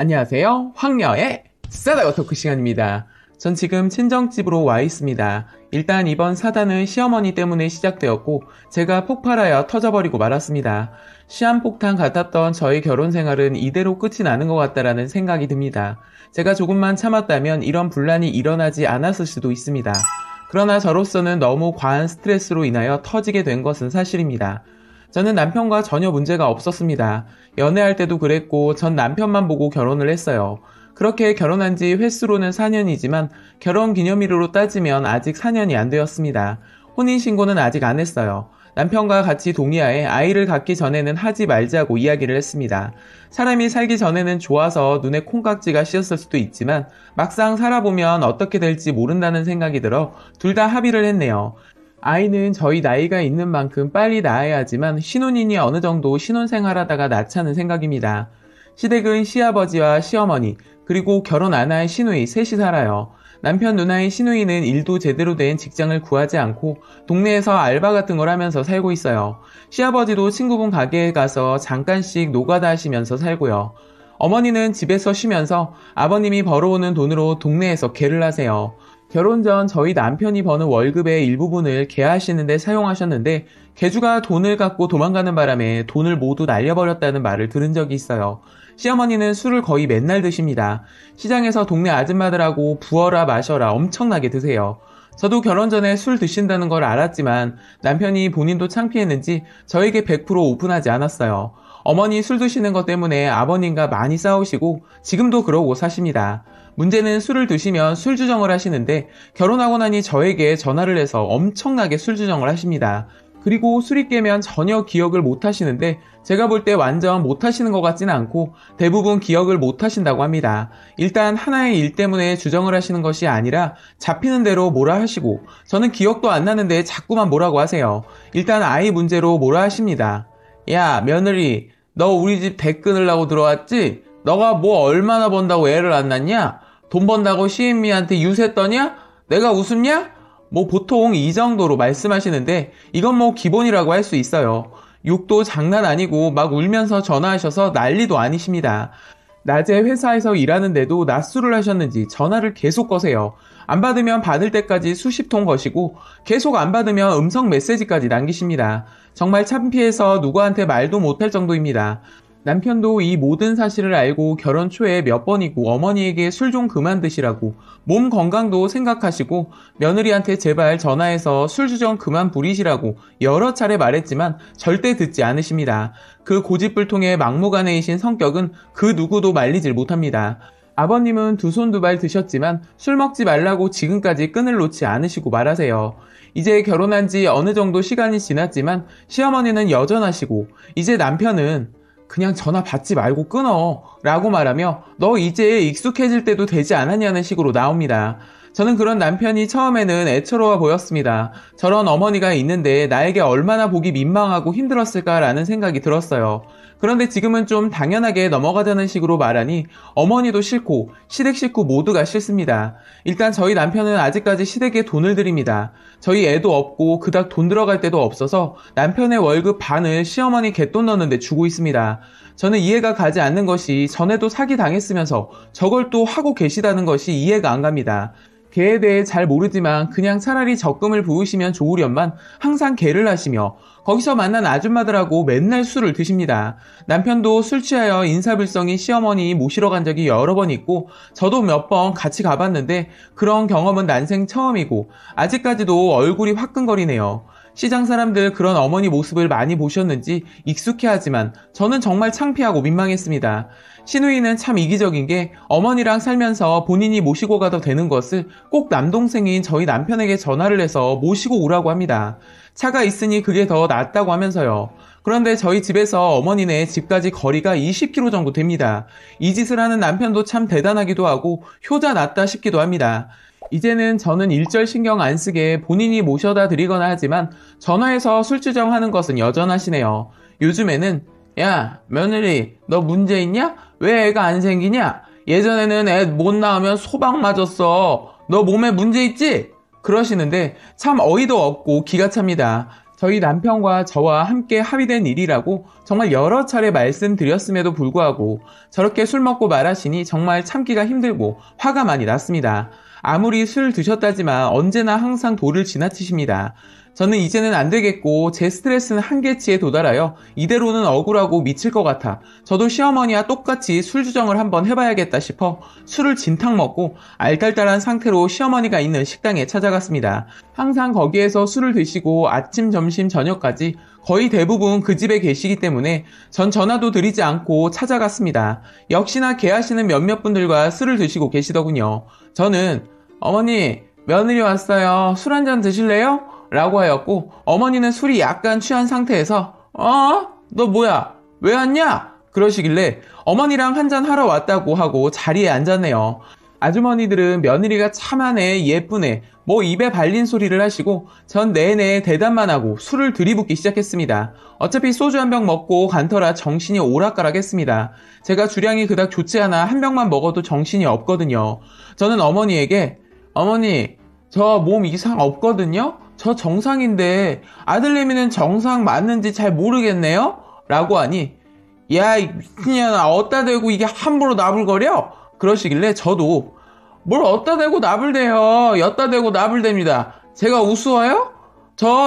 안녕하세요. 황녀의 싸다고 토크 시간입니다. 전 지금 친정집으로 와 있습니다. 일단 이번 사단은 시어머니 때문에 시작되었고 제가 폭발하여 터져버리고 말았습니다. 시한폭탄 같았던 저희 결혼 생활은 이대로 끝이 나는 것 같다라는 생각이 듭니다. 제가 조금만 참았다면 이런 분란이 일어나지 않았을 수도 있습니다. 그러나 저로서는 너무 과한 스트레스로 인하여 터지게 된 것은 사실입니다. 저는 남편과 전혀 문제가 없었습니다. 연애할 때도 그랬고 전 남편만 보고 결혼을 했어요. 그렇게 결혼한 지 횟수로는 4년이지만 결혼기념일로 따지면 아직 4년이 안 되었습니다. 혼인신고는 아직 안 했어요. 남편과 같이 동의하에 아이를 갖기 전에는 하지 말자고 이야기를 했습니다. 사람이 살기 전에는 좋아서 눈에 콩깍지가 씌었을 수도 있지만 막상 살아보면 어떻게 될지 모른다는 생각이 들어 둘 다 합의를 했네요. 아이는 저희 나이가 있는 만큼 빨리 낳아야 하지만 신혼인이 어느 정도 신혼생활하다가 낳자는 생각입니다. 시댁은 시아버지와 시어머니 그리고 결혼 안 한 시누이 셋이 살아요. 남편 누나인 시누이는 일도 제대로 된 직장을 구하지 않고 동네에서 알바 같은 걸 하면서 살고 있어요. 시아버지도 친구분 가게에 가서 잠깐씩 노가다 하시면서 살고요. 어머니는 집에서 쉬면서 아버님이 벌어오는 돈으로 동네에서 개를 하세요. 결혼 전 저희 남편이 버는 월급의 일부분을 개하시는데 사용하셨는데 개주가 돈을 갖고 도망가는 바람에 돈을 모두 날려버렸다는 말을 들은 적이 있어요. 시어머니는 술을 거의 맨날 드십니다. 시장에서 동네 아줌마들하고 부어라 마셔라 엄청나게 드세요. 저도 결혼 전에 술 드신다는 걸 알았지만 남편이 본인도 창피했는지 저에게 100% 오픈하지 않았어요. 어머니 술 드시는 것 때문에 아버님과 많이 싸우시고 지금도 그러고 사십니다. 문제는 술을 드시면 술 주정을 하시는데 결혼하고 나니 저에게 전화를 해서 엄청나게 술 주정을 하십니다. 그리고 술이 깨면 전혀 기억을 못 하시는데 제가 볼 때 완전 못 하시는 것 같지는 않고 대부분 기억을 못 하신다고 합니다. 일단 하나의 일 때문에 주정을 하시는 것이 아니라 잡히는 대로 뭐라 하시고 저는 기억도 안 나는데 자꾸만 뭐라고 하세요. 일단 아이 문제로 뭐라 하십니다. 야 며느리 너 우리 집 대 끊으려고 들어왔지? 너가 뭐 얼마나 번다고 애를 안 낳냐? 돈 번다고 시인미한테 유세 떠냐? 내가 우습냐? 뭐 보통 이 정도로 말씀하시는데 이건 뭐 기본이라고 할 수 있어요. 욕도 장난 아니고 막 울면서 전화하셔서 난리도 아니십니다. 낮에 회사에서 일하는데도 낮술을 하셨는지 전화를 계속 거세요. 안 받으면 받을 때까지 수십 통 거시고 계속 안 받으면 음성 메시지까지 남기십니다. 정말 창피해서 누구한테 말도 못할 정도입니다. 남편도 이 모든 사실을 알고 결혼 초에 몇 번이고 어머니에게 술 좀 그만 드시라고 몸 건강도 생각하시고 며느리한테 제발 전화해서 술 주정 그만 부리시라고 여러 차례 말했지만 절대 듣지 않으십니다. 그 고집불통의 막무가내이신 성격은 그 누구도 말리질 못합니다. 아버님은 두 손 두 발 드셨지만 술 먹지 말라고 지금까지 끈을 놓지 않으시고 말하세요. 이제 결혼한 지 어느 정도 시간이 지났지만 시어머니는 여전하시고 이제 남편은 그냥 전화 받지 말고 끊어 라고 말하며 너 이제 익숙해질 때도 되지 않았냐는 식으로 나옵니다. 저는 그런 남편이 처음에는 애처로워 보였습니다. 저런 어머니가 있는데 나에게 얼마나 보기 민망하고 힘들었을까라는 생각이 들었어요. 그런데 지금은 좀 당연하게 넘어가자는 식으로 말하니 어머니도 싫고 시댁 식구 모두가 싫습니다. 일단 저희 남편은 아직까지 시댁에 돈을 드립니다. 저희 애도 없고 그닥 돈 들어갈 데도 없어서 남편의 월급 반을 시어머니 갯돈 넣는데 주고 있습니다. 저는 이해가 가지 않는 것이 전에도 사기 당했으면서 저걸 또 하고 계시다는 것이 이해가 안 갑니다. 개에 대해 잘 모르지만 그냥 차라리 적금을 부으시면 좋으련만 항상 개를 하시며 거기서 만난 아줌마들하고 맨날 술을 드십니다. 남편도 술 취하여 인사불성이 시어머니 모시러 간 적이 여러 번 있고 저도 몇 번 같이 가봤는데 그런 경험은 난생 처음이고 아직까지도 얼굴이 화끈거리네요. 시장 사람들 그런 어머니 모습을 많이 보셨는지 익숙해하지만 저는 정말 창피하고 민망했습니다. 시누이는 참 이기적인 게 어머니랑 살면서 본인이 모시고 가도 되는 것을 꼭 남동생인 저희 남편에게 전화를 해서 모시고 오라고 합니다. 차가 있으니 그게 더 낫다고 하면서요. 그런데 저희 집에서 어머니네 집까지 거리가 20km 정도 됩니다. 이 짓을 하는 남편도 참 대단하기도 하고 효자 낫다 싶기도 합니다. 이제는 저는 일절 신경 안 쓰게 본인이 모셔다 드리거나 하지만 전화해서 술주정하는 것은 여전하시네요. 요즘에는 야 며느리 너 문제 있냐? 왜 애가 안 생기냐? 예전에는 애 못 낳으면 소방 맞았어. 너 몸에 문제 있지? 그러시는데 참 어이도 없고 기가 찹니다. 저희 남편과 저와 함께 합의된 일이라고 정말 여러 차례 말씀드렸음에도 불구하고 저렇게 술 먹고 말하시니 정말 참기가 힘들고 화가 많이 났습니다. 아무리 술 드셨다지만 언제나 항상 도를 지나치십니다. 저는 이제는 안 되겠고 제 스트레스는 한계치에 도달하여 이대로는 억울하고 미칠 것 같아 저도 시어머니와 똑같이 술 주정을 한번 해봐야겠다 싶어 술을 진탕 먹고 알딸딸한 상태로 시어머니가 있는 식당에 찾아갔습니다. 항상 거기에서 술을 드시고 아침, 점심, 저녁까지 거의 대부분 그 집에 계시기 때문에 전 전화도 드리지 않고 찾아갔습니다. 역시나 개하시는 몇몇 분들과 술을 드시고 계시더군요. 저는 어머니 며느리 왔어요. 술 한잔 드실래요? 라고 하였고 어머니는 술이 약간 취한 상태에서 너 뭐야? 왜 왔냐? 그러시길래 어머니랑 한잔 하러 왔다고 하고 자리에 앉았네요. 아주머니들은 며느리가 참하네, 예쁘네, 뭐 입에 발린 소리를 하시고 전 내내 대답만 하고 술을 들이붓기 시작했습니다. 어차피 소주 한 병 먹고 간터라 정신이 오락가락했습니다. 제가 주량이 그닥 좋지 않아 한 병만 먹어도 정신이 없거든요. 저는 어머니에게 어머니 저 몸 이상 없거든요? 저 정상인데 아들내미는 정상 맞는지 잘 모르겠네요? 라고 하니 야 이 미친년아 어따 대고 이게 함부로 나불거려? 그러시길래 저도 뭘 어따 대고 나불대요. 엿다 대고 나불댑니다. 제가 우스워요?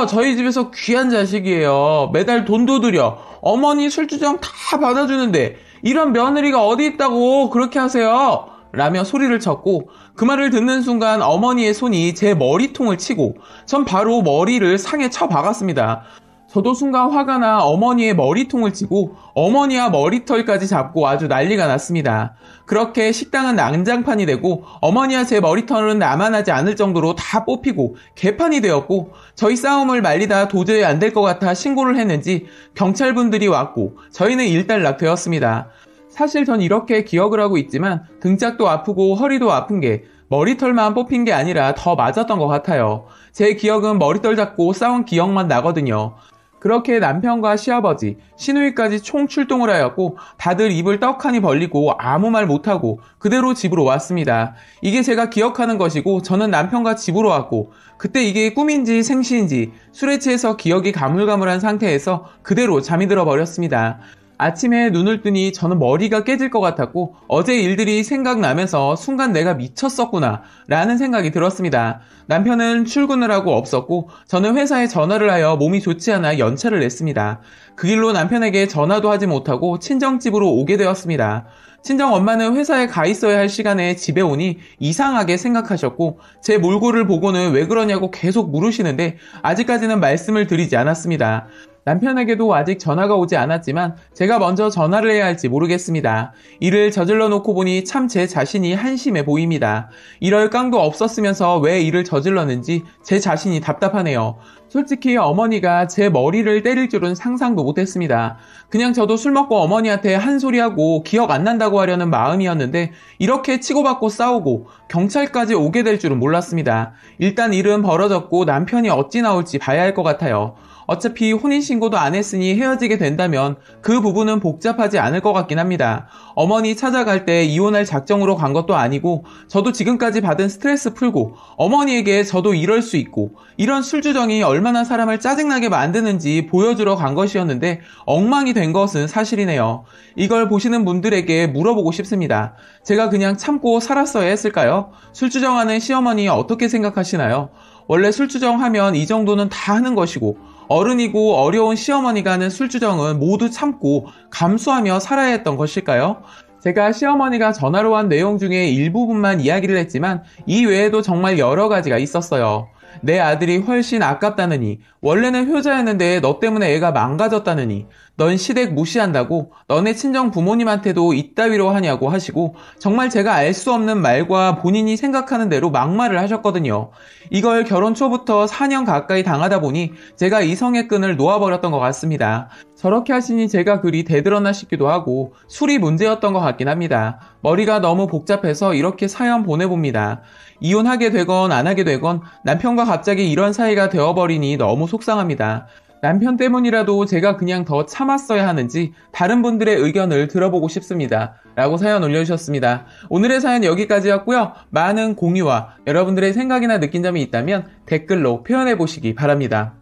저희 집에서 귀한 자식이에요. 매달 돈도 들여 어머니 술주정 다 받아주는데 이런 며느리가 어디 있다고 그렇게 하세요? 라며 소리를 쳤고 그 말을 듣는 순간 어머니의 손이 제 머리통을 치고 전 바로 머리를 상에 쳐 박았습니다. 저도 순간 화가 나 어머니의 머리통을 치고 어머니와 머리털까지 잡고 아주 난리가 났습니다. 그렇게 식당은 난장판이 되고 어머니와 제 머리털은 남아나지 않을 정도로 다 뽑히고 개판이 되었고 저희 싸움을 말리다 도저히 안 될 것 같아 신고를 했는지 경찰분들이 왔고 저희는 일단락 되었습니다. 사실 전 이렇게 기억을 하고 있지만 등짝도 아프고 허리도 아픈 게 머리털만 뽑힌 게 아니라 더 맞았던 것 같아요. 제 기억은 머리털 잡고 싸운 기억만 나거든요. 그렇게 남편과 시아버지, 시누이까지 총 출동을 하였고 다들 입을 떡하니 벌리고 아무 말 못하고 그대로 집으로 왔습니다. 이게 제가 기억하는 것이고 저는 남편과 집으로 왔고 그때 이게 꿈인지 생시인지 술에 취해서 기억이 가물가물한 상태에서 그대로 잠이 들어 버렸습니다. 아침에 눈을 뜨니 저는 머리가 깨질 것 같았고 어제 일들이 생각나면서 순간 내가 미쳤었구나 라는 생각이 들었습니다. 남편은 출근을 하고 없었고 저는 회사에 전화를 하여 몸이 좋지 않아 연차를 냈습니다. 그 길로 남편에게 전화도 하지 못하고 친정집으로 오게 되었습니다. 친정엄마는 회사에 가 있어야 할 시간에 집에 오니 이상하게 생각하셨고 제 몰골을 보고는 왜 그러냐고 계속 물으시는데 아직까지는 말씀을 드리지 않았습니다. 남편에게도 아직 전화가 오지 않았지만 제가 먼저 전화를 해야 할지 모르겠습니다. 일을 저질러 놓고 보니 참 제 자신이 한심해 보입니다. 이럴 깡도 없었으면서 왜 일을 저질렀는지 제 자신이 답답하네요. 솔직히 어머니가 제 머리를 때릴 줄은 상상도 못했습니다. 그냥 저도 술 먹고 어머니한테 한 소리하고 기억 안 난다고 하려는 마음이었는데 이렇게 치고받고 싸우고 경찰까지 오게 될 줄은 몰랐습니다. 일단 일은 벌어졌고 남편이 어찌 나올지 봐야 할 것 같아요. 어차피 혼인신고도 안 했으니 헤어지게 된다면 그 부분은 복잡하지 않을 것 같긴 합니다. 어머니 찾아갈 때 이혼할 작정으로 간 것도 아니고 저도 지금까지 받은 스트레스 풀고 어머니에게 저도 이럴 수 있고 이런 술주정이 얼마나 사람을 짜증나게 만드는지 보여주러 간 것이었는데 엉망이 된 것은 사실이네요. 이걸 보시는 분들에게 물어보고 싶습니다. 제가 그냥 참고 살았어야 했을까요? 술주정하는 시어머니 어떻게 생각하시나요? 원래 술주정하면 이 정도는 다 하는 것이고 어른이고 어려운 시어머니가 하는 술주정은 모두 참고 감수하며 살아야 했던 것일까요? 제가 시어머니가 전화로 한 내용 중에 일부분만 이야기를 했지만 이 외에도 정말 여러 가지가 있었어요. 내 아들이 훨씬 아깝다느니, 원래는 효자였는데 너 때문에 애가 망가졌다느니, 넌 시댁 무시한다고 너네 친정 부모님한테도 이따위로 하냐고 하시고 정말 제가 알 수 없는 말과 본인이 생각하는 대로 막말을 하셨거든요. 이걸 결혼 초부터 4년 가까이 당하다 보니 제가 이성의 끈을 놓아버렸던 것 같습니다. 저렇게 하시니 제가 그리 대들었나 싶기도 하고 술이 문제였던 것 같긴 합니다. 머리가 너무 복잡해서 이렇게 사연 보내봅니다. 이혼하게 되건 안 하게 되건 남편과 갑자기 이런 사이가 되어버리니 너무 속상합니다. 남편 때문이라도 제가 그냥 더 참았어야 하는지 다른 분들의 의견을 들어보고 싶습니다. 라고 사연 올려주셨습니다. 오늘의 사연 여기까지였고요. 많은 공유와 여러분들의 생각이나 느낀 점이 있다면 댓글로 표현해 보시기 바랍니다.